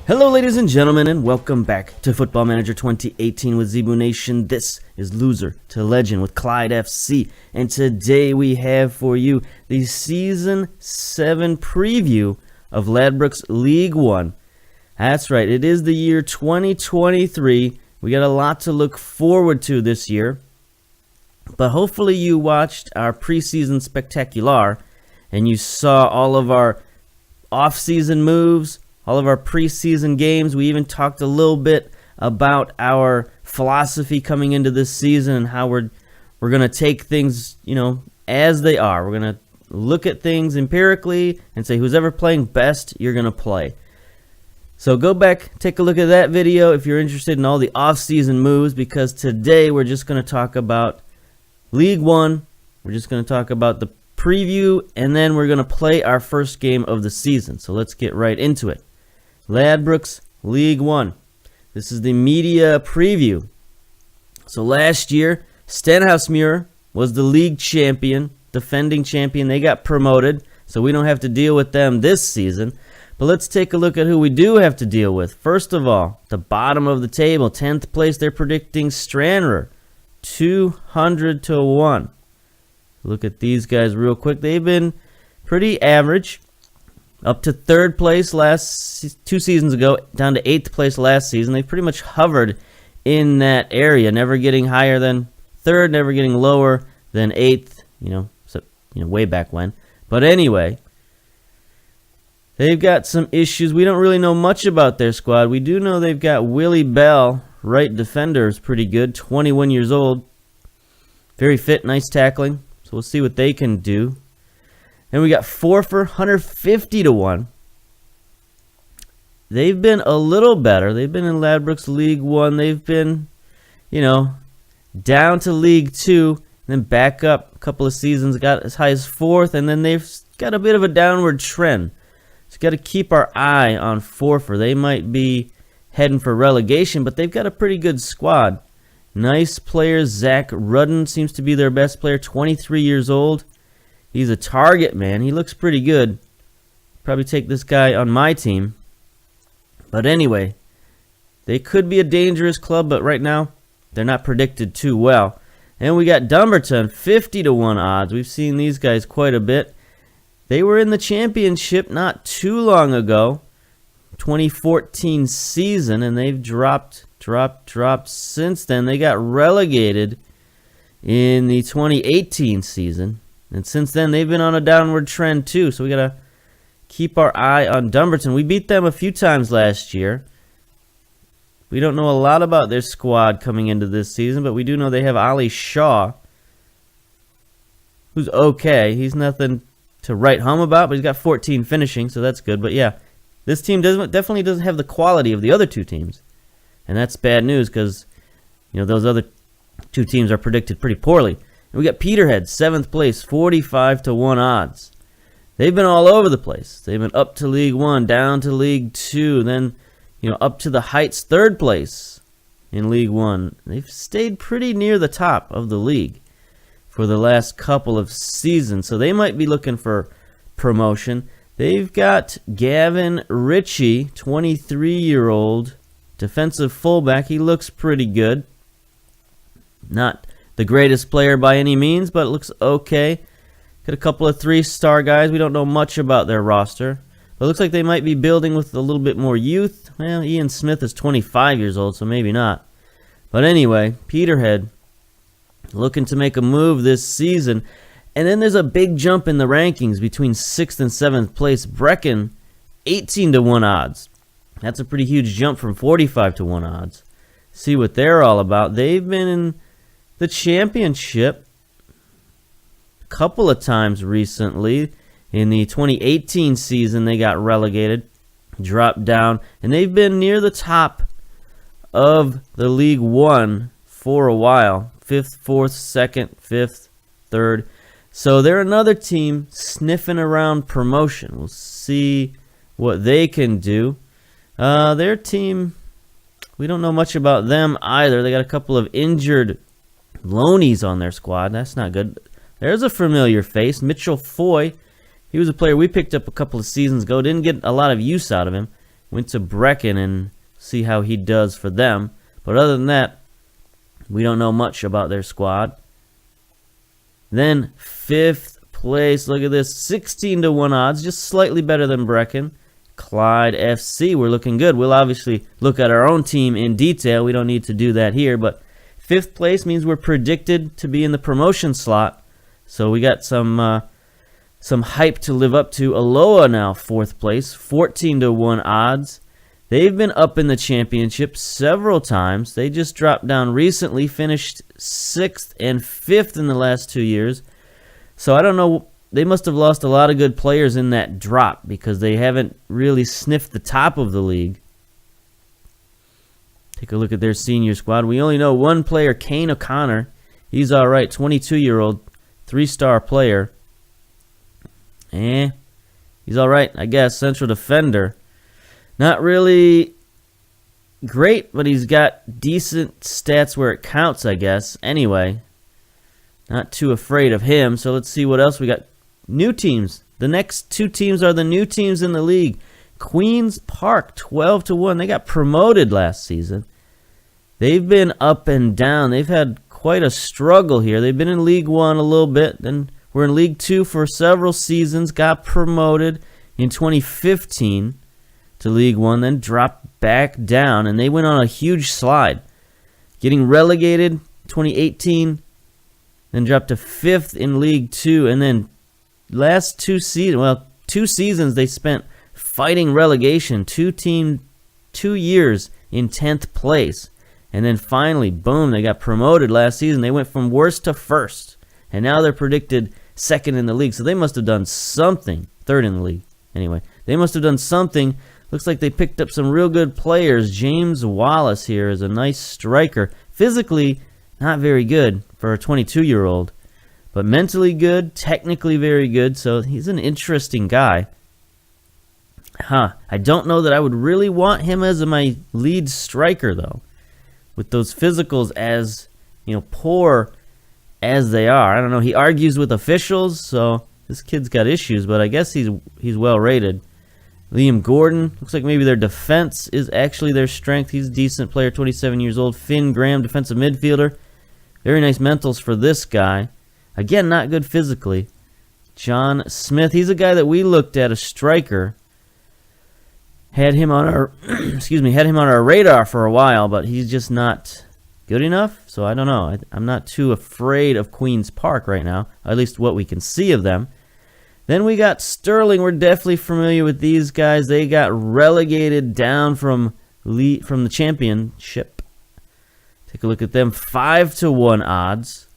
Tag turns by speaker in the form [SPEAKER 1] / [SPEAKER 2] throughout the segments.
[SPEAKER 1] Hello ladies and gentlemen, and welcome back to Football Manager 2018 with Zebu Nation. This is Loser to Legend with CLYDE FC, and today we have for you the Season 7 preview of Ladbrokes League 1. That's right, it is the year 2023. We got a lot to look forward to this year, but hopefully you watched our preseason spectacular and you saw all of our off-season moves, all of our preseason games. We even talked a little bit about our philosophy coming into this season and how we're going to take things, as they are. We're going to look at things empirically and say who's ever playing best, you're going to play. So go back, take a look at that video if you're interested in all the off-season moves, because today we're just going to talk about League 1. We're just going to talk about the preview, and then we're going to play our first game of the season. So let's get right into it. Ladbrokes League 1. This is the media preview. So last year, Stenhousemuir was the league champion, defending champion. They got promoted, so we don't have to deal with them this season. But let's take a look at who we do have to deal with. First of all, the bottom of the table, 10th place, they're predicting Stranraer, 200 to 1. Look at these guys real quick. They've been pretty average. Up to 3rd place last 2 seasons ago, down to 8th place last season. They pretty much hovered in that area, never getting higher than 3rd, never getting lower than 8th, way back when. But anyway, they've got some issues. We don't really know much about their squad. We do know they've got Willie Bell, right defender, is pretty good, 21 years old. Very fit, nice tackling. So we'll see what they can do. And we got Forfar, 150 to 1. They've been a little better. They've been in Ladbrokes League 1. They've been, down to League 2, then back up a couple of seasons, got as high as 4th, and then they've got a bit of a downward trend. So got to keep our eye on Forfar. They might be heading for relegation, but they've got a pretty good squad. Nice players. Zach Rudden seems to be their best player, 23 years old. He's a target man. He looks pretty good. Probably take this guy on my team. But anyway, they could be a dangerous club, but right now they're not predicted too well. And we got Dumbarton, 50 to 1 odds. We've seen these guys quite a bit. They were in the championship not too long ago, 2014 season, and they've dropped since then. They got relegated in the 2018 season. And since then, they've been on a downward trend too. So we got to keep our eye on Dumbarton. We beat them a few times last year. We don't know a lot about their squad coming into this season, but we do know they have Ollie Shaw, who's okay. He's nothing to write home about, but he's got 14 finishing, so that's good. But yeah, this team definitely doesn't have the quality of the other two teams. And that's bad news because, those other two teams are predicted pretty poorly. And we got Peterhead, 7th place, 45 to 1 odds. They've been all over the place. They've been up to League 1, down to League 2, then, up to the Heights, 3rd place in League 1. They've stayed pretty near the top of the league for the last couple of seasons, so they might be looking for promotion. They've got Gavin Ritchie, 23-year-old defensive fullback. He looks pretty good. Not the greatest player by any means, but it looks okay. Got a couple of 3-star guys. We don't know much about their roster, but it looks like they might be building with a little bit more youth. Well, Ian Smith is 25 years old, so maybe not. But anyway, Peterhead looking to make a move this season. And then there's a big jump in the rankings between 6th and 7th place. Brecon, 18 to 1 odds. That's a pretty huge jump from 45 to 1 odds. See what they're all about. They've been in the championship a couple of times recently. In the 2018 season, they got relegated, dropped down, and they've been near the top of the League 1 for a while. 5th, 4th, 2nd, 5th, 3rd. So they're another team sniffing around promotion. We'll see what they can do. Their team, we don't know much about them either. They got a couple of injured loanies on their squad. That's not good. There's a familiar face, Mitchell Foy. He was a player we picked up a couple of seasons ago. Didn't get a lot of use out of him. went to Brecken and see how he does for them. But other than that, we don't know much about their squad. Then 5th place, look at this, 16-1 odds, just slightly better than Brecken. CLYDE FC, we're looking good. We'll obviously look at our own team in detail. We don't need to do that here, but 5th place means we're predicted to be in the promotion slot. So we got some hype to live up to. Aloha now 4th place, 14-1 odds. They've been up in the championship several times. They just dropped down recently, finished 6th and 5th in the last 2 years. So I don't know, they must have lost a lot of good players in that drop because they haven't really sniffed the top of the league. Take a look at their senior squad. We only know one player, Kane O'Connor. He's all right, 22-year-old, 3-star player. He's all right, I guess, central defender. Not really great, but he's got decent stats where it counts, I guess. Anyway, not too afraid of him. So let's see what else we got. New teams. The next 2 teams are the new teams in the league. Queens Park, 12-1. They got promoted last season. They've been up and down. They've had quite a struggle here. They've been in League 1 a little bit. Then we're in League 2 for several seasons. Got promoted in 2015 to League 1. Then dropped back down. And they went on a huge slide. Getting relegated 2018. Then dropped to 5th in League 2. And then last 2 seasons they spent fighting relegation. 2 years in 10th place. And then finally, boom, they got promoted last season. They went from worst to first. And now they're predicted 2nd in the league. So they must have done something. 3rd in the league. Anyway, they must have done something. Looks like they picked up some real good players. James Wallace here is a nice striker. Physically, not very good for a 22-year-old. But mentally good, technically very good. So he's an interesting guy. I don't know that I would really want him as my lead striker, though. With those physicals as, poor as they are. I don't know. He argues with officials, so this kid's got issues, but I guess he's well rated. Liam Gordon, looks like maybe their defense is actually their strength. He's a decent player, 27 years old. Finn Graham, defensive midfielder. Very nice mentals for this guy. Again, not good physically. John Smith, he's a guy that we looked at, a striker. Had him on our radar for a while, but he's just not good enough. So I don't know. I'm not too afraid of Queens Park right now, at least what we can see of them. Then we got Sterling. We're definitely familiar with these guys. They got relegated down from the championship. Take a look at them. 5-1 odds.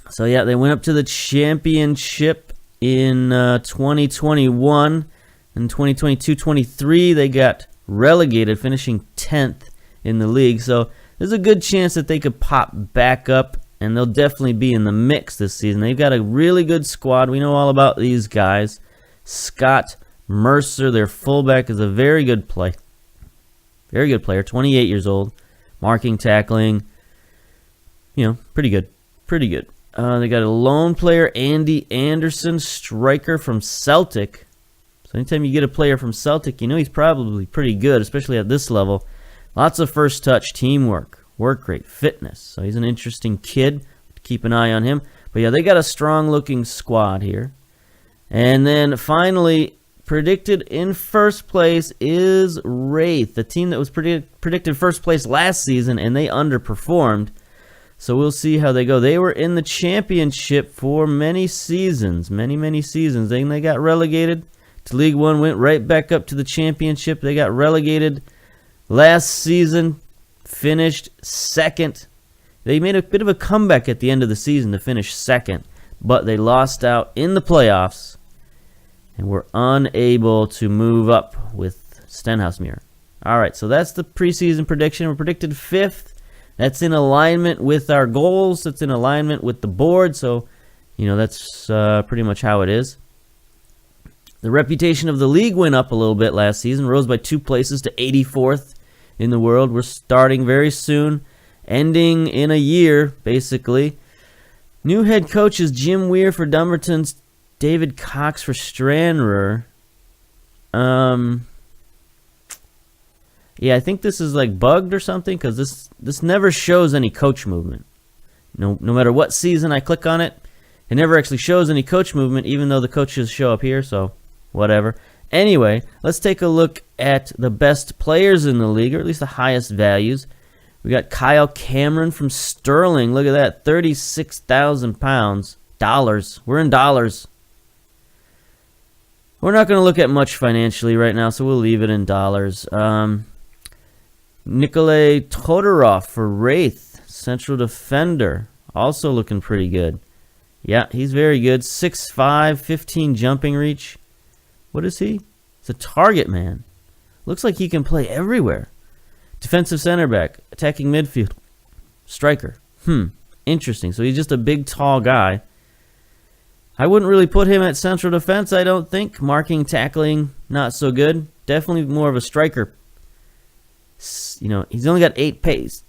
[SPEAKER 1] So yeah, they went up to the championship in 2021. In 2022-23, they got relegated, finishing 10th in the league. So there's a good chance that they could pop back up, and they'll definitely be in the mix this season. They've got a really good squad. We know all about these guys. Scott Mercer, their fullback, is a very good player. Very good player, 28 years old. Marking, tackling, pretty good. Pretty good. They got a lone player, Andy Anderson, striker from Celtic. So anytime you get a player from Celtic, he's probably pretty good, especially at this level. Lots of first touch, teamwork, work rate, fitness. So he's an interesting kid. Keep an eye on him. But yeah, they got a strong-looking squad here. And then finally, predicted in first place is Wraith, the team that was predicted first place last season, and they underperformed. So we'll see how they go. They were in the championship for many seasons, many seasons. Then they got relegated to League 1, went right back up to the championship. They got relegated last season, finished 2nd. They made a bit of a comeback at the end of the season to finish 2nd, but they lost out in the playoffs and were unable to move up with Stenhousemuir. All right, so that's the preseason prediction. We're predicted 5th. That's in alignment with our goals. That's in alignment with the board. So, that's pretty much how it is. The reputation of the league went up a little bit last season, rose by 2 places to 84th in the world. We're starting very soon, ending in a year, basically. New head coach is Jim Weir for Dumbarton's, David Cox for Stranraer. Yeah, I think this is like bugged or something, because this never shows any coach movement. No matter what season I click on it, it never actually shows any coach movement, even though the coaches show up here, so whatever. Anyway, let's take a look at the best players in the league, or at least the highest values. We got Kyle Cameron from Sterling. Look at that, 36,000 pounds. Dollars. We're in dollars. We're not going to look at much financially right now, so we'll leave it in dollars. Nikolay Todorov for Wraith, central defender. Also looking pretty good. Yeah, he's very good. 6'5", 15 jumping reach. What is he? He's a target man. Looks like he can play everywhere. Defensive center back, attacking midfield, striker. Interesting. So he's just a big, tall guy. I wouldn't really put him at central defense, I don't think. Marking, tackling, not so good. Definitely more of a striker. You know, he's only got 8 pace,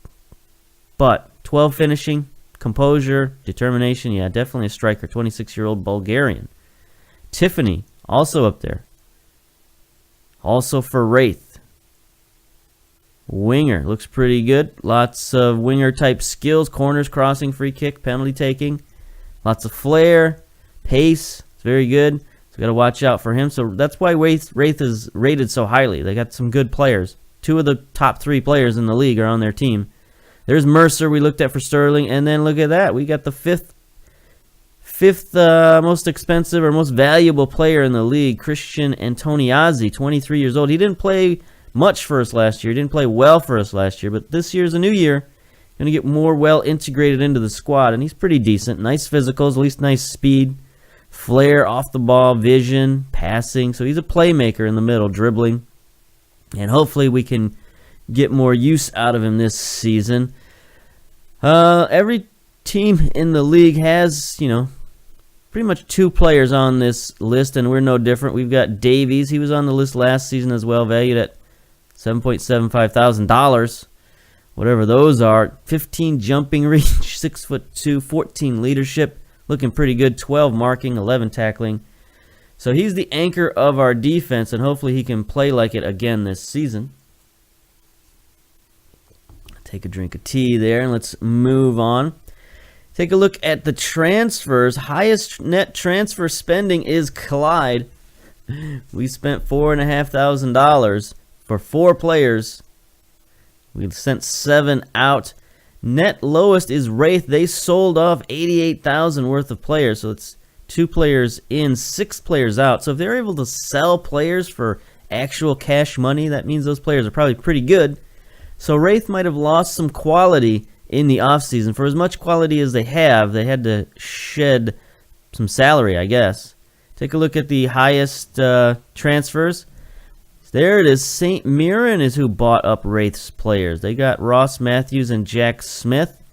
[SPEAKER 1] but 12 finishing, composure, determination. Yeah, definitely a striker. 26-year-old Bulgarian. Tiffany, also up there. Also for Wraith. Winger, looks pretty good. Lots of winger-type skills. Corners, crossing, free kick, penalty taking. Lots of flair, pace. It's very good. So got to watch out for him. So that's why Wraith is rated so highly. They got some good players. 2 of the top 3 players in the league are on their team. There's Mercer we looked at for Sterling. And then look at that. We got the fifth most expensive or most valuable player in the league, Christian Antoniazzi, 23 years old. He didn't play much for us last year. He didn't play well for us last year. But this year's a new year. Going to get more well integrated into the squad. And he's pretty decent. Nice physicals, at least nice speed. Flair, off the ball, vision, passing. So he's a playmaker in the middle, dribbling. And hopefully we can get more use out of him this season. Every team in the league has, you know, pretty much 2 players on this list, and we're no different. We've got Davies. He was on the list last season as well, valued at $7.75 thousand. Whatever those are. 15 jumping reach, 6'2", 14 leadership. Looking pretty good. 12 marking, 11 tackling. So he's the anchor of our defense, and hopefully he can play like it again this season. Take a drink of tea there, and let's move on. Take a look at the transfers. Highest net transfer spending is CLYDE. We spent $4,500 for 4 players. We sent 7 out. Net lowest is Wraith. They sold off $88,000 worth of players, so it's 2 players in, 6 players out. So if they're able to sell players for actual cash money, that means those players are probably pretty good. So Wraith might have lost some quality in the offseason. For as much quality as they had to shed some salary, I guess. Take a look at the highest transfers. There it is. St. Mirren is who bought up Wraith's players. They got Ross Matthews and Jack Smith.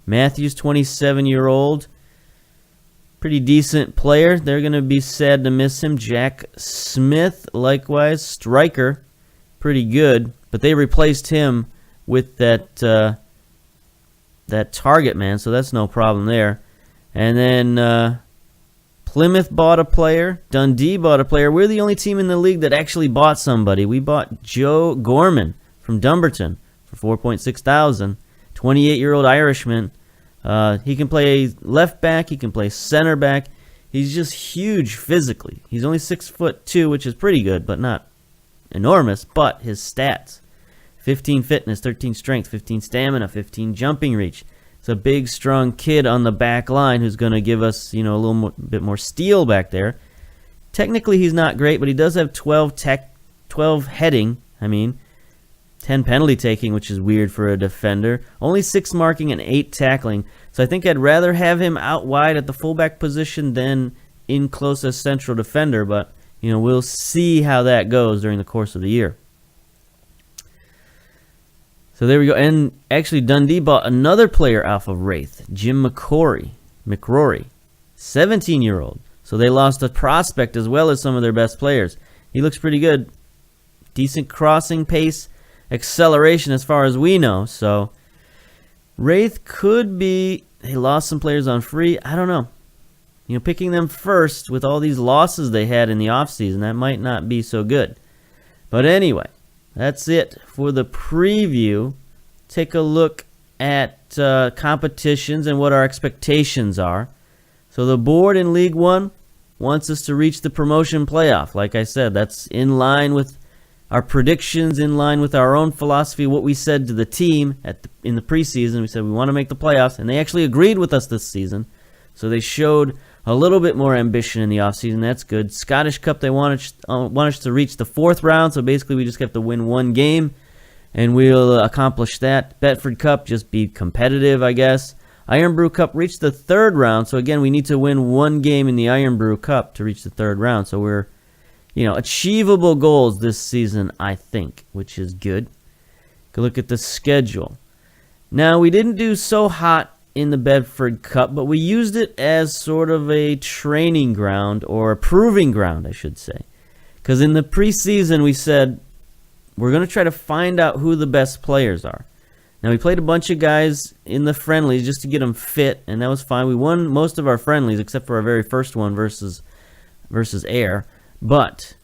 [SPEAKER 1] Matthews, 27-year-old. Pretty decent player. They're going to be sad to miss him. Jack Smith, likewise, striker. Pretty good. But they replaced him with that target man, so that's no problem there. And then Plymouth bought a player. Dundee bought a player. We're the only team in the league that actually bought somebody. We bought Joe Gorman from Dumbarton for $4.6 thousand. 28-year-old Irishman. He can play left back. He can play center back. He's just huge physically. He's only 6'2", which is pretty good, but not enormous. But his stats: 15 fitness, 13 strength, 15 stamina, 15 jumping reach. It's a big, strong kid on the back line who's going to give us, you know, a little bit more steel back there. Technically, he's not great, but he does have 12 heading. 10 penalty taking, which is weird for a defender. Only 6 marking and 8 tackling. So I think I'd rather have him out wide at the fullback position than in close as central defender. But, you know, we'll see how that goes during the course of the year. So there we go. And actually, Dundee bought another player off of Wraith, Jim McCrory, 17-year-old. So they lost a prospect as well as some of their best players. He looks pretty good. Decent crossing pace, acceleration as far as we know. So Wraith could be, they lost some players on free. I don't know. picking them first with all these losses they had in the offseason, that might not be so good. But anyway, that's it for the preview. Take a look at competitions and what our expectations are. So the board in League One wants us to reach the promotion playoff. Like I said, that's in line with our predictions, in line with our own philosophy, what we said to the team in the preseason. We said we want to make the playoffs, and they actually agreed with us this season. So they showed a little bit more ambition in the offseason. That's good. Scottish Cup, they want us to reach the 4th round, so basically we just have to win one game, and we'll accomplish that. Betfred Cup, just be competitive, I guess. Iron Brew Cup reached the 3rd round, so again, we need to win one game in the Iron Brew Cup to reach the 3rd round. So we're, achievable goals this season, I think, which is good. Go look at the schedule. Now, we didn't do so hot in the Bedford Cup, but we used it as sort of a training ground, or a proving ground, I should say. Because in the preseason, we said we're going to try to find out who the best players are. Now, we played a bunch of guys in the friendlies just to get them fit, and that was fine. We won most of our friendlies, except for our very first one versus Air. But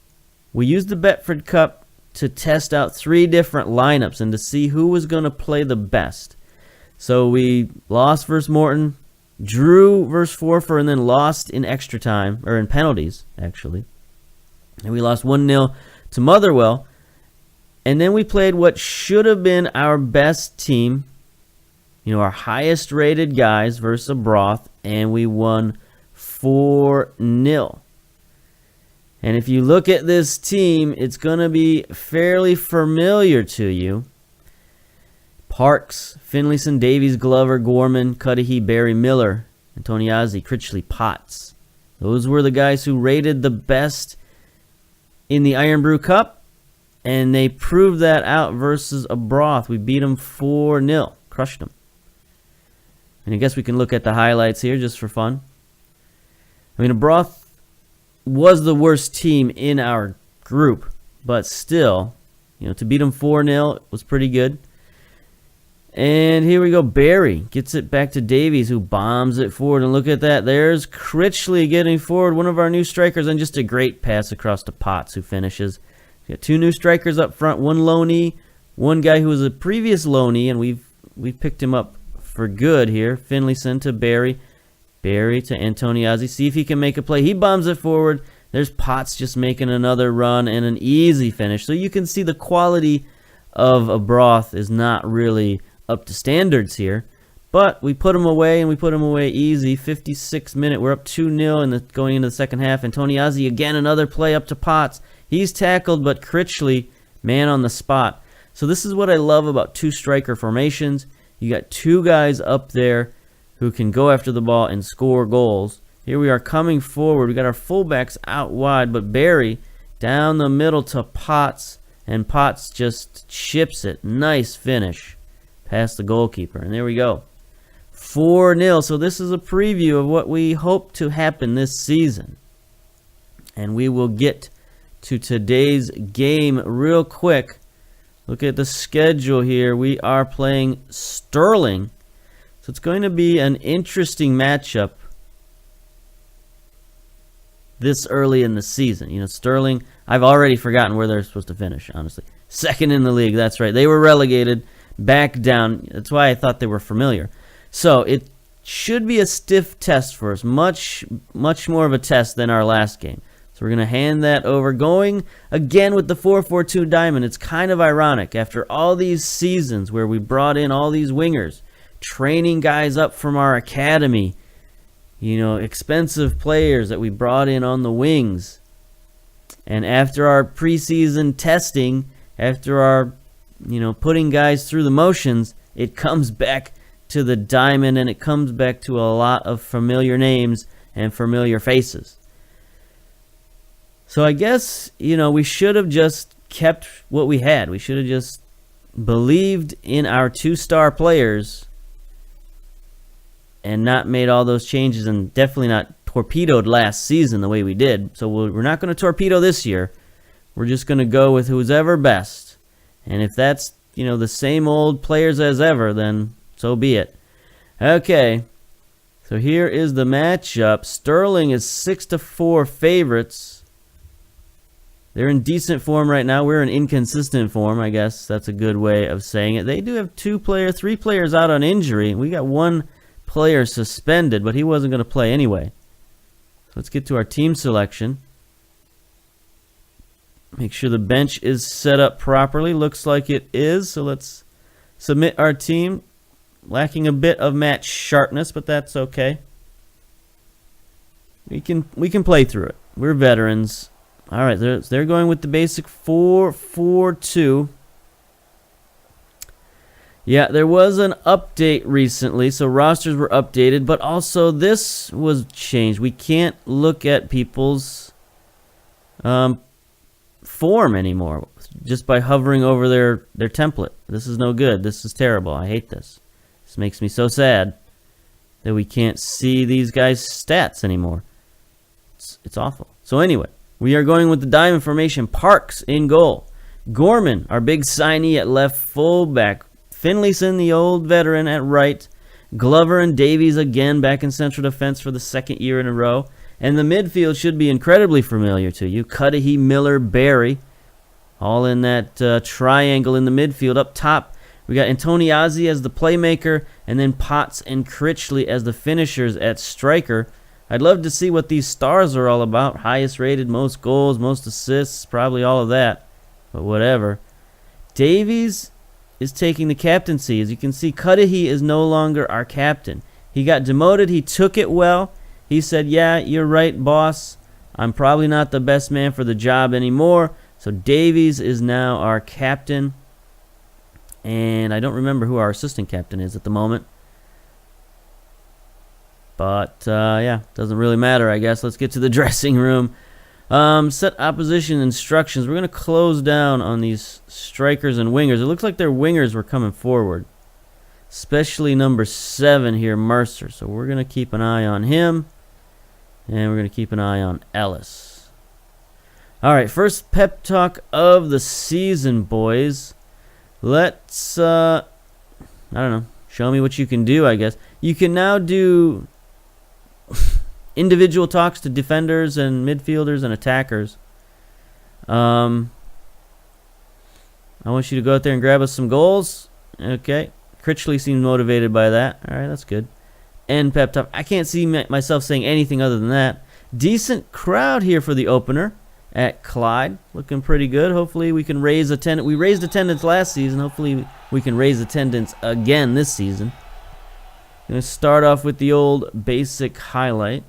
[SPEAKER 1] we used the Betfred Cup to test out 3 different lineups and to see who was going to play the best. So we lost versus Morton, drew versus Forfar, and then lost in extra time, or in penalties, actually. And we lost 1-0 to Motherwell. And then we played what should have been our best team, our highest rated guys versus a Broth, and we won 4-0. And if you look at this team, it's going to be fairly familiar to you. Parks, Finlayson, Davies, Glover, Gorman, Cudahy, Barry, Miller, Antoniazzi, Critchley, Potts. Those were the guys who rated the best in the Iron Brew Cup, and they proved that out versus a Broth. We beat them 4-0, crushed them. And I guess we can look at the highlights here just for fun. A Broth was the worst team in our group, but still, to beat them 4-0 was pretty good. And here we go. Barry gets it back to Davies, who bombs it forward. And look at that. There's Critchley getting forward, one of our new strikers, and just a great pass across to Potts, who finishes. We got 2 new strikers up front, 1 loanee, 1 guy who was a previous loanee, and we've picked him up for good here. Finlayson to Barry. Barry to Antoniazzi. See if he can make a play. He bombs it forward. There's Potts just making another run and an easy finish. So you can see the quality of a Broth is not really up to standards here. But we put him away, and we put him away easy. 56th minute. We're up 2-0 going into the second half. Antoniazzi again, another play up to Potts. He's tackled, but Critchley, man on the spot. So this is what I love about 2 striker formations. You got 2 guys up there who can go after the ball and score goals. Here we are coming forward. We got our fullbacks out wide, but Barry down the middle to Potts, and Potts just chips it. Nice finish past the goalkeeper, and there we go. 4-0. So this is a preview of what we hope to happen this season. And we will get to today's game real quick. Look at the schedule here. We are playing Sterling. So it's going to be an interesting matchup this early in the season. Sterling, I've already forgotten where they're supposed to finish, honestly. 2nd in the league, that's right. They were relegated back down. That's why I thought they were familiar. So it should be a stiff test for us, much more of a test than our last game. So we're going to hand that over. Going again with the 4-4-2 diamond. It's kind of ironic. After all these seasons where we brought in all these wingers, training guys up from our academy, expensive players that we brought in on the wings. And after our preseason testing, after our, putting guys through the motions, it comes back to the diamond, and it comes back to a lot of familiar names and familiar faces. So I guess, we should have just kept what we had. We should have just believed in our 2-star players and not made all those changes, and definitely not torpedoed last season the way we did. So we're not going to torpedo this year. We're just going to go with who's ever best. And if that's, the same old players as ever, then so be it. Okay. So So here is the matchup. Sterling is 6-4 favorites. They're in decent form right now. We're in inconsistent form, I guess. That's a good way of saying it. They do have 3 players out on injury. We got 1 player suspended, but he wasn't going to play anyway. So let's get to our team selection. Make sure the bench is set up properly. Looks like it is. So let's submit our team. Lacking a bit of match sharpness, but that's okay. We can play through it. We're veterans. All right, they're going with the basic 4-4-2. Yeah, there was an update recently, so rosters were updated, but also this was changed. We can't look at people's form anymore just by hovering over their template. This is no good. This is terrible. I hate this. This makes me so sad that we can't see these guys' stats anymore. It's awful. So anyway, we are going with the diamond formation. Parks in goal. Gorman, our big signee at left fullback. Finlayson, the old veteran, at right. Glover and Davies again back in central defense for the 2nd year in a row. And the midfield should be incredibly familiar to you. Cudahy, Miller, Barry, all in that triangle in the midfield. Up top, we got Antoniazzi as the playmaker, and then Potts and Critchley as the finishers at striker. I'd love to see what these stars are all about. Highest rated, most goals, most assists, probably all of that. But whatever. Davies is taking the captaincy. As you can see, Cudahy is no longer our captain. He got demoted. He took it well. He said, yeah, you're right, boss. I'm probably not the best man for the job anymore. So Davies is now our captain. And I don't remember who our assistant captain is at the moment. But, yeah, doesn't really matter, I guess. Let's get to the dressing room. Set opposition instructions. We're going to close down on these strikers and wingers. It looks like their wingers were coming forward. Especially number 7 here, Mercer. So we're going to keep an eye on him. And we're going to keep an eye on Ellis. All right, first pep talk of the season, boys. Let's, I don't know, show me what you can do, I guess. You can now do individual talks to defenders and midfielders and attackers. I want you to go out there and grab us some goals. Okay. Critchley seems motivated by that. All right, that's good. And pep talk. I can't see myself saying anything other than that. Decent crowd here for the opener at CLYDE. Looking pretty good. Hopefully we can raise attendance. We raised attendance last season. Hopefully we can raise attendance again this season. Going to start off with the old basic highlight.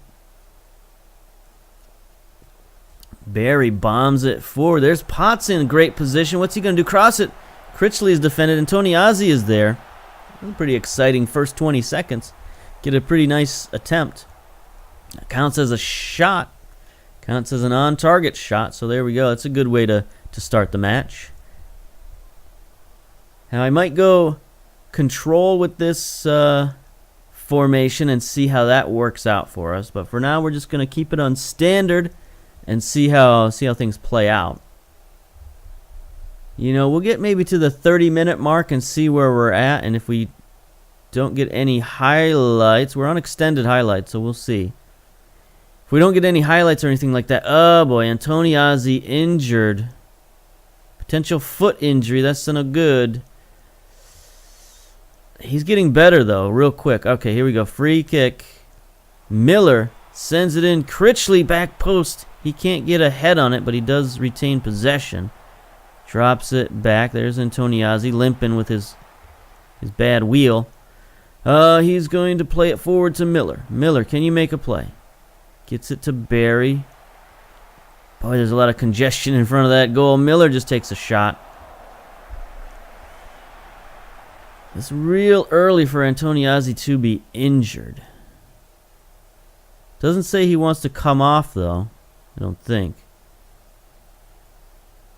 [SPEAKER 1] Barry bombs it forward. There's Potts in great position. What's he going to do? Cross it. Critchley is defended, and Antoniazzi is there. Pretty exciting first 20 seconds. Get a pretty nice attempt. That counts as a shot. Counts as an on-target shot, so there we go. That's a good way to start the match. Now I might go control with this formation and see how that works out for us. But for now, we're just going to keep it on standard and see how things play out. You know, we'll get maybe to the 30-minute mark and see where we're at. And if we don't get any highlights, we're on extended highlights, so we'll see. If we don't get any highlights or anything like that, oh boy, Antoniazzi injured. Potential foot injury, that's no good. He's getting better though, real quick. Okay, here we go, free kick. Miller sends it in. Critchley back post. He can't get a head on it, but he does retain possession. Drops it back. There's Antoniazzi limping with his bad wheel. He's going to play it forward to Miller. Miller, can you make a play? Gets it to Barry. Boy, there's a lot of congestion in front of that goal. Miller just takes a shot. It's real early for Antoniazzi to be injured. Doesn't say he wants to come off, though. I don't think.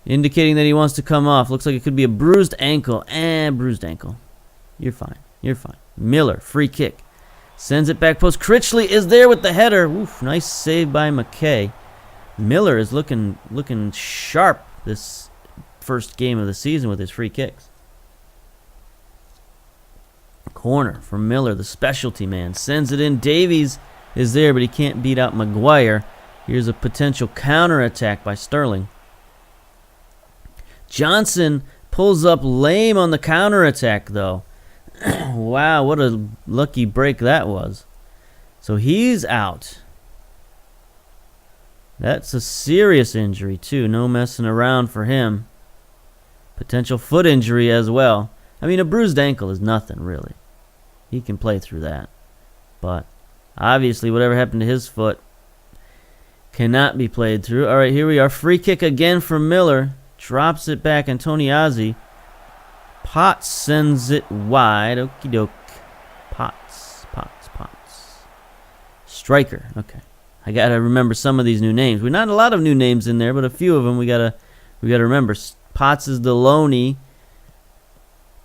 [SPEAKER 1] Indicating that he wants to come off. Looks like it could be a bruised ankle. Bruised ankle. You're fine. You're fine. Miller, free kick. Sends it back post. Critchley is there with the header. Oof, nice save by McKay. Miller is looking sharp this first game of the season with his free kicks. Corner for Miller, the specialty man. Sends it in. Davies is there, but he can't beat out Maguire. Here's a potential counterattack by Sterling. Johnson pulls up lame on the counterattack, though. Wow, what a lucky break that was. So he's out. That's a serious injury, too. No messing around for him. Potential foot injury as well. I mean, a bruised ankle is nothing, really. He can play through that. But obviously, whatever happened to his foot cannot be played through. All right, here we are. Free kick again from Miller. Drops it back. Antoniazzi. Potts sends it wide. Okie doke. Potts. Striker. Okay. I got to remember some of these new names. We're not a lot of new names in there, but a few of them we got to remember. Potts is Deloney.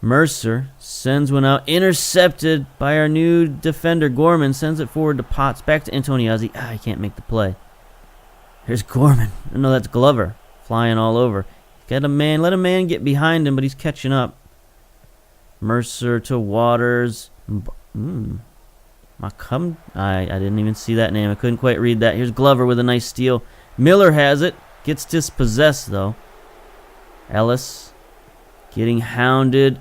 [SPEAKER 1] Mercer sends one out. Intercepted by our new defender, Gorman. Sends it forward to Potts. Back to Antoniazzi. I can't make the play. Here's Gorman. No, that's Glover. Flying all over. Got a man. Let a man get behind him, but he's catching up. Mercer to Waters. I didn't even see that name. I couldn't quite read that. Here's Glover with a nice steal. Miller has it. Gets dispossessed, though. Ellis getting hounded.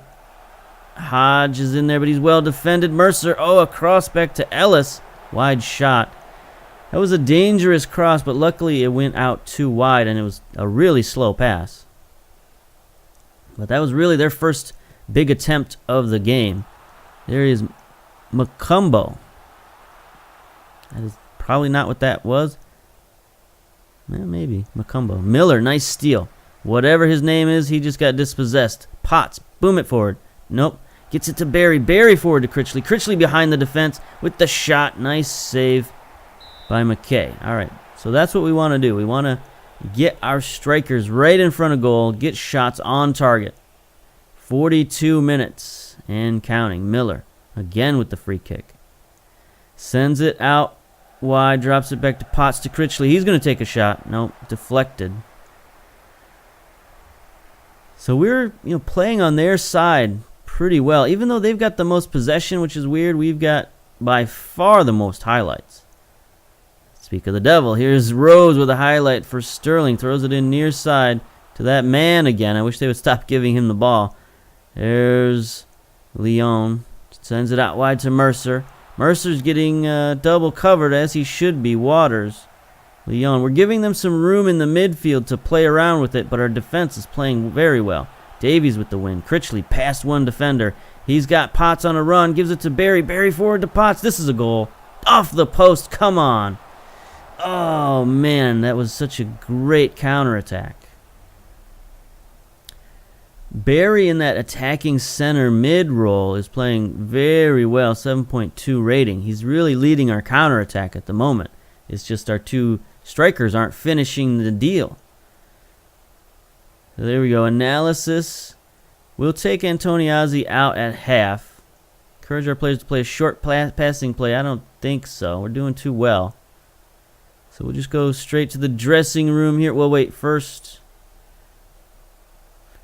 [SPEAKER 1] Hodge is in there, but he's well defended. Mercer, a cross back to Ellis. Wide shot. That was a dangerous cross, but luckily it went out too wide, and it was a really slow pass. But that was really their first big attempt of the game. There is Macumbo. That is probably not what that was. Well, maybe. Macumbo. Miller, nice steal. Whatever his name is, he just got dispossessed. Potts, boom it forward. Nope. Gets it to Barry. Barry forward to Critchley. Critchley behind the defense with the shot. Nice save by McKay. All right. So that's what we want to do. We want to get our strikers right in front of goal. Get shots on target. 42 minutes and counting. Miller again with the free kick. Sends it out wide. Drops it back to Potts to Critchley. He's going to take a shot. Nope. Deflected. So we're playing on their side pretty well. Even though they've got the most possession, which is weird, we've got by far the most highlights. Speak of the devil. Here's Rose with a highlight for Sterling. Throws it in near side to that man again. I wish they would stop giving him the ball. There's Leon. Sends it out wide to Mercer. Mercer's getting double covered as he should be. Waters. Leon. We're giving them some room in the midfield to play around with it, but our defense is playing very well. Davies with the win. Critchley past one defender. He's got Potts on a run. Gives it to Barry. Barry forward to Potts. This is a goal. Off the post. Come on. Oh, man. That was such a great counterattack. Barry in that attacking center mid role is playing very well. 7.2 rating. He's really leading our counterattack at the moment. It's just our two strikers aren't finishing the deal. So there we go. Analysis. We'll take Antoniazzi out at half. Encourage our players to play a short passing play. I don't think so. We're doing too well. So we'll just go straight to the dressing room here. Well, wait, first.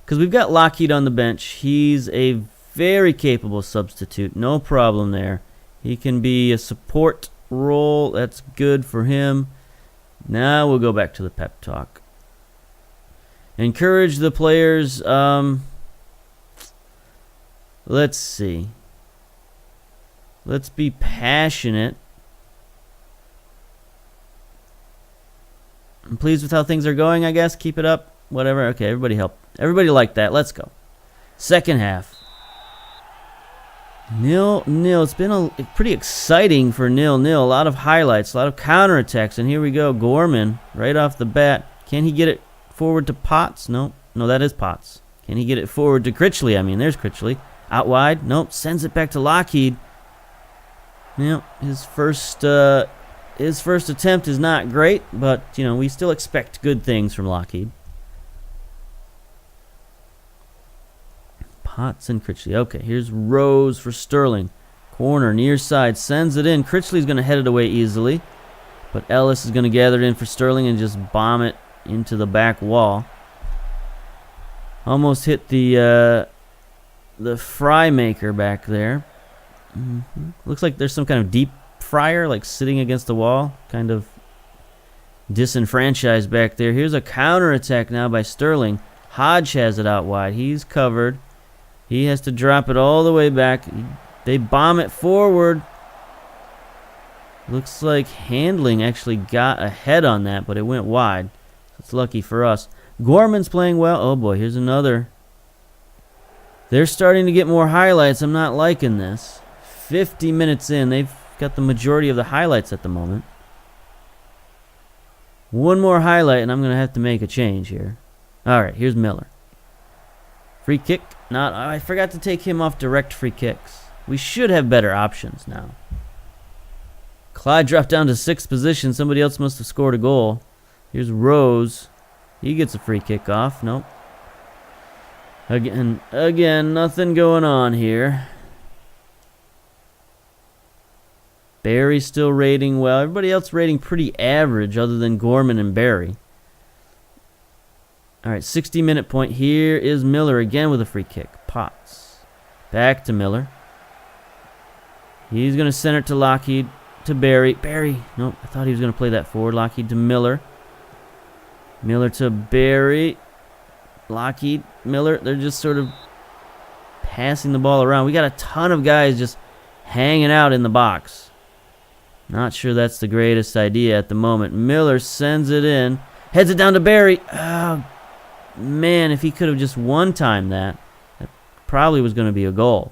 [SPEAKER 1] Because we've got Lockheed on the bench. He's a very capable substitute. No problem there. He can be a support role. That's good for him. Now we'll go back to the pep talk. Encourage the players. Let's see. Let's be passionate. I'm pleased with how things are going, I guess. Keep it up. Whatever. Okay, everybody help. Everybody like that. Let's go. Second half. 0-0. It's been pretty exciting for 0-0. A lot of highlights, a lot of counterattacks. And here we go. Gorman, right off the bat. Can he get it forward to Potts? No, that is Potts. Can he get it forward to Critchley? I mean, there's Critchley. Out wide. Nope. Sends it back to Lockheed. Yep. His first attempt is not great, but, we still expect good things from Lockheed. Potts and Critchley. Okay, here's Rose for Sterling. Corner, near side, sends it in. Critchley's going to head it away easily. But Ellis is going to gather it in for Sterling and just bomb it into the back wall. Almost hit the fry maker back there. Looks like there's some kind of deep fryer, like sitting against the wall, kind of disenfranchised back there. Here's a counterattack now by Sterling. Hodge has it out wide. He's covered. He has to drop it all the way back. They bomb it forward. Looks like handling actually got ahead on that, but it went wide. It's lucky for us. Gorman's playing well. Oh boy, here's another. They're starting to get more highlights. I'm not liking this. 50 minutes in. They've got the majority of the highlights at the moment. One more highlight, and I'm going to have to make a change here. All right, here's Miller. Free kick. I forgot to take him off direct free kicks. We should have better options now. Clyde dropped down to 6th position. Somebody else must have scored a goal. Here's Rose. He gets a free kick off. Nope. Again, nothing going on here. Barry's still rating well. Everybody else rating pretty average other than Gorman and Barry. All right, 60-minute point. Here is Miller again with a free kick. Potts. Back to Miller. He's going to center it to Lockheed. To Barry. Barry. Nope, I thought he was going to play that forward. Lockheed to Miller. Miller to Barry. Lockheed. Miller. They're just sort of passing the ball around. We got a ton of guys just hanging out in the box. Not sure that's the greatest idea at the moment. Miller sends it in. Heads it down to Barry. Oh, man, if he could have just one-timed that, that probably was going to be a goal.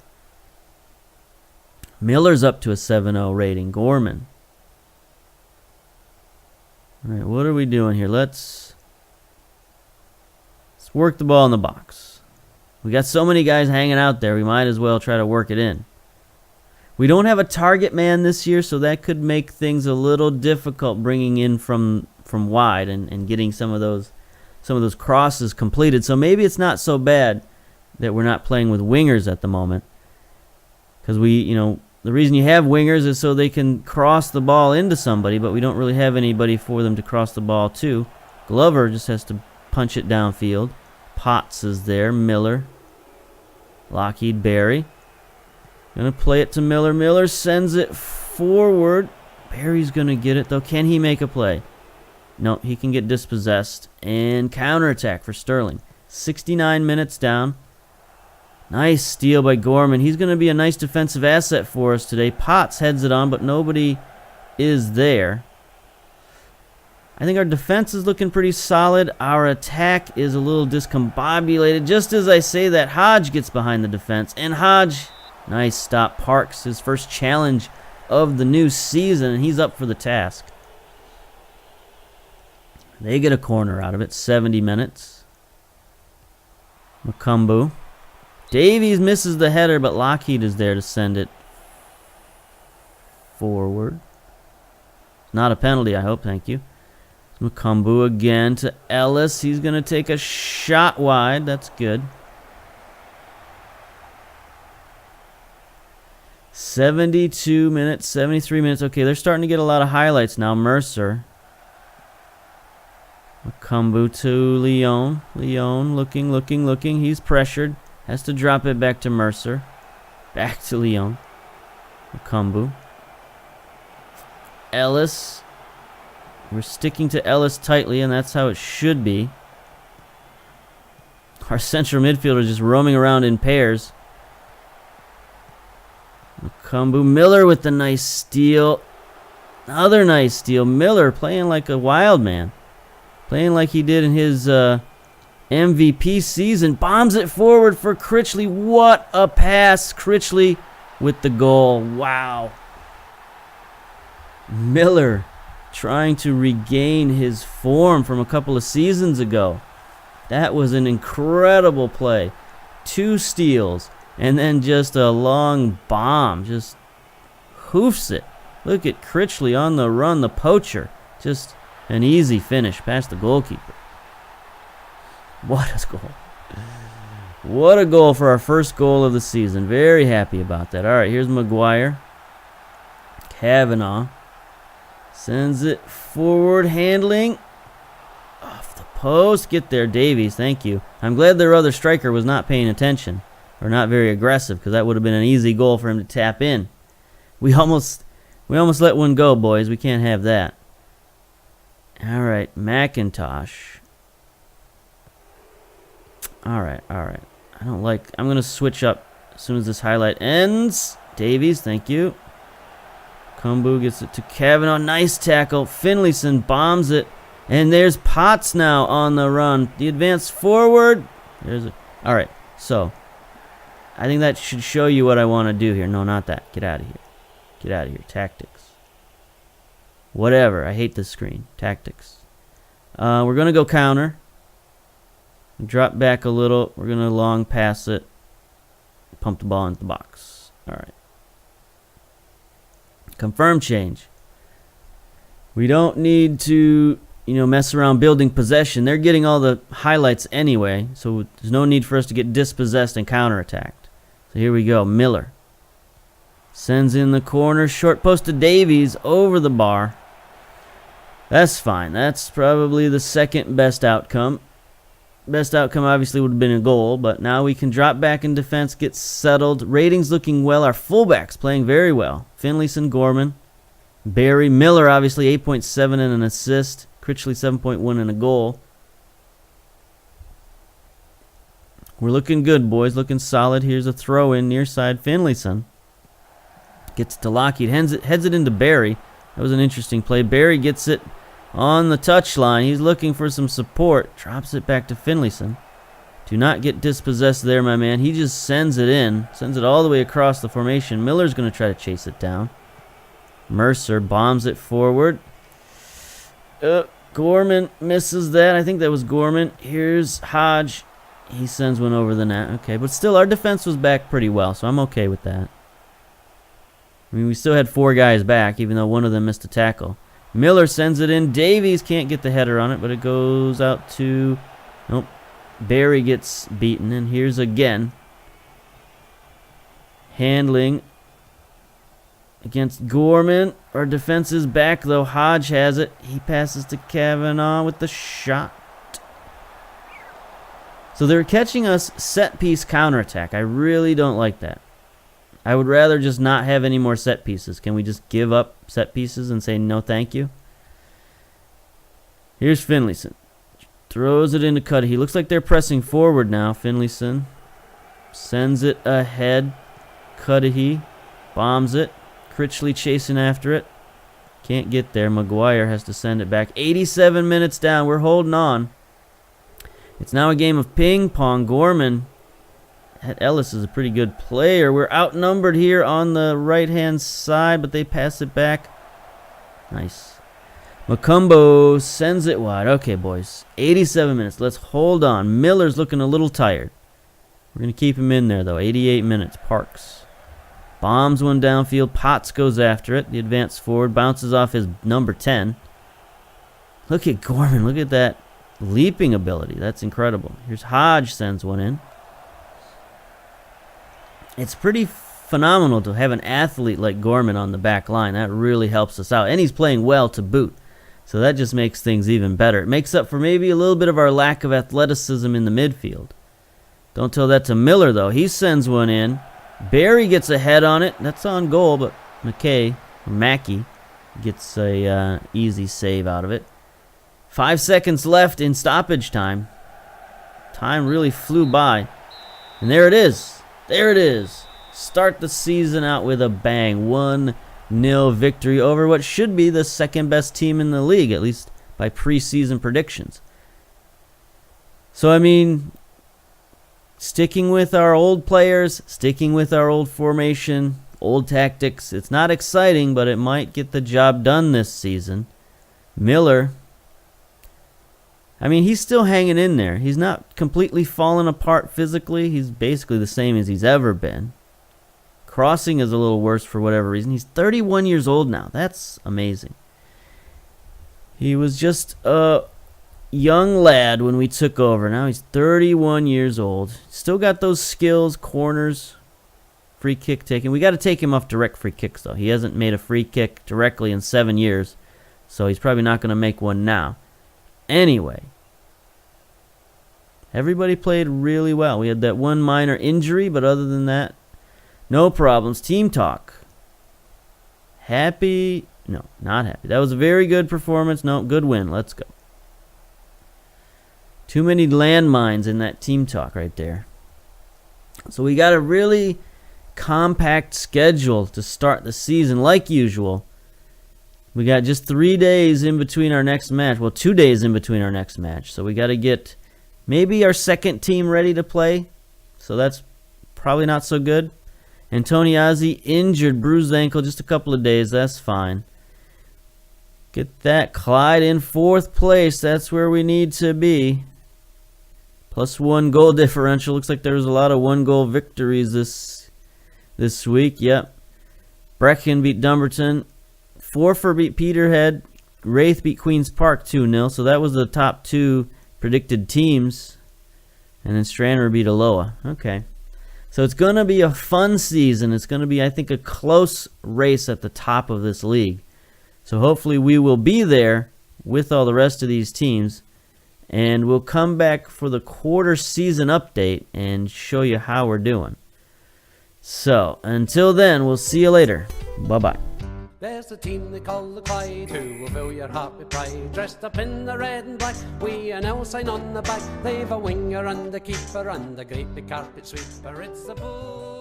[SPEAKER 1] Miller's up to a 7-0 rating. Gorman. All right, what are we doing here? Let's work the ball in the box. We got so many guys hanging out there, we might as well try to work it in. We don't have a target man this year, so that could make things a little difficult bringing in from wide and getting some of those crosses completed. So maybe it's not so bad that we're not playing with wingers at the moment. Because the reason you have wingers is so they can cross the ball into somebody, but we don't really have anybody for them to cross the ball to. Glover just has to punch it downfield. Potts is there. Miller. Lockheed, Barry. Gonna play it to Miller. Miller sends it forward. Barry's gonna get it though. Can he make a play? No, he can get dispossessed. And counterattack for Sterling. 69 minutes down. Nice steal by Gorman. He's going to be a nice defensive asset for us today. Potts heads it on, but nobody is there. I think our defense is looking pretty solid. Our attack is a little discombobulated. Just as I say that, Hodge gets behind the defense. And Hodge, nice stop, parks his first challenge of the new season, and he's up for the task. They get a corner out of it. 70 minutes. Macumbu. Davies misses the header, but Lockheed is there to send it forward. Not a penalty, I hope. Thank you. Macumbu again to Ellis. He's going to take a shot wide. That's good. 72 minutes, 73 minutes. Okay, they're starting to get a lot of highlights now. Mercer. Macumbu to Leon. Leon looking. He's pressured. Has to drop it back to Mercer. Back to Leon. Macumbu. Ellis. We're sticking to Ellis tightly, and that's how it should be. Our central midfielder just roaming around in pairs. Macumbu. Miller with the nice steal. Another nice steal. Miller playing like a wild man. Playing like he did in his MVP season. Bombs it forward for Critchley. What a pass. Critchley with the goal. Wow. Miller trying to regain his form from a couple of seasons ago. That was an incredible play. 2 steals and then just a long bomb. Just hoofs it. Look at Critchley on the run, the poacher. Just an easy finish past the goalkeeper. What a goal. What a goal for our first goal of the season. Very happy about that. All right, here's Maguire. Kavanaugh sends it forward, handling. Off the post. Get there, Davies. Thank you. I'm glad their other striker was not paying attention. or not very aggressive, because that would have been an easy goal for him to tap in. We almost let one go, boys. We can't have that. All right, McIntosh. All right. I'm going to switch up as soon as this highlight ends. Davies, thank you. Kumbu gets it to Kavanaugh. Nice tackle. Finlayson bombs it. And there's Potts now on the run. The advance forward. All right, so I think that should show you what I want to do here. No, not that. Get out of here. Get out of here. Tactics. Whatever. I hate this screen. Tactics. We're going to go counter. Drop back a little. We're going to long pass it. Pump the ball into the box. All right. Confirm change. We don't need to, mess around building possession. They're getting all the highlights anyway, so there's no need for us to get dispossessed and counterattacked. So here we go. Miller sends in the corner. Short post to Davies over the bar. That's fine. That's probably the second best outcome. Best outcome obviously would have been a goal, but now we can drop back in defense, get settled. Ratings looking well. Our fullbacks playing very well. Finlayson, Gorman, Barry, Miller obviously 8.7 and an assist. Critchley 7.1 and a goal. We're looking good, boys. Looking solid. Here's a throw in near side. Finlayson gets it to Lockheed. Heads it into Barry. That was an interesting play. Barry gets it on the touchline. He's looking for some support. Drops it back to Finlayson. Do not get dispossessed there, my man. He just sends it in. Sends it all the way across the formation. Miller's going to try to chase it down. Mercer bombs it forward. Gorman misses that. I think that was Gorman. Here's Hodge. He sends one over the net. Okay, but still, our defense was back pretty well, so I'm okay with that. I mean, we still had 4 guys back, even though one of them missed a tackle. Miller sends it in. Davies can't get the header on it, but it goes out to... Nope. Barry gets beaten, and here's again. Handling against Gorman. Our defense is back, though. Hodge has it. He passes to Kavanaugh with the shot. So they're catching us set-piece counterattack. I really don't like that. I would rather just not have any more set pieces. Can we just give up set pieces and say no thank you? Here's Finlayson. Throws it into Cudahy. Looks like they're pressing forward now. Finlayson sends it ahead. Cudahy bombs it. Critchley chasing after it. Can't get there. Maguire has to send it back. 87 minutes down. We're holding on. It's now a game of ping pong. Gorman. Ellis is a pretty good player. We're outnumbered here on the right-hand side, but they pass it back. Nice. Macumbo sends it wide. Okay, boys. 87 minutes. Let's hold on. Miller's looking a little tired. We're going to keep him in there, though. 88 minutes. Parks bombs one downfield. Potts goes after it. The advance forward bounces off his number 10. Look at Gorman. Look at that leaping ability. That's incredible. Here's Hodge sends one in. It's pretty phenomenal to have an athlete like Gorman on the back line. That really helps us out. And he's playing well to boot. So that just makes things even better. It makes up for maybe a little bit of our lack of athleticism in the midfield. Don't tell that to Miller, though. He sends one in. Barry gets a head on it. That's on goal, but Mackey gets a easy save out of it. 5 seconds left in stoppage time. Time really flew by. And there it is. There it is. Start the season out with a bang. 1-0 victory over what should be the second best team in the league, at least by preseason predictions. So, I mean, sticking with our old players, sticking with our old formation, old tactics. It's not exciting, but it might get the job done this season. Miller, I mean, he's still hanging in there. He's not completely fallen apart physically. He's basically the same as he's ever been. Crossing is a little worse for whatever reason. He's 31 years old now. That's amazing. He was just a young lad when we took over. Now he's 31 years old. Still got those skills, corners, free kick taking. We got to take him off direct free kicks, though. He hasn't made a free kick directly in 7 years, so he's probably not going to make one now. Anyway, Everybody played really well. We had that one minor injury, but other than that, no problems. Team talk. Happy? No, not happy. That was a very good performance. No, good win. Let's go. Too many landmines in that team talk right there. So we got a really compact schedule to start the season like usual. We got just 3 days in between our next match. Well, 2 days in between our next match. So we got to get maybe our second team ready to play. So that's probably not so good. Antoniazzi injured, bruised ankle, just a couple of days. That's fine. Get that. CLYDE in 4th place. That's where we need to be. +1 goal differential. Looks like there was a lot of 1-goal victories this week. Yep. Brecon beat Dumbarton. Forfar beat Peterhead. Wraith beat Queen's Park 2-0. So that was the top 2 predicted teams. And then Stranraer beat Aloha. Okay. So it's going to be a fun season. It's going to be, I think, a close race at the top of this league. So hopefully we will be there with all the rest of these teams. And we'll come back for the quarter season update and show you how we're doing. So until then, we'll see you later. Bye-bye.
[SPEAKER 2] There's a team they call the CLYDE, who will fill your heart with pride. Dressed up in the red and black, we an L sign on the back. They've a winger and a keeper and a great big carpet sweeper. It's the Zebu.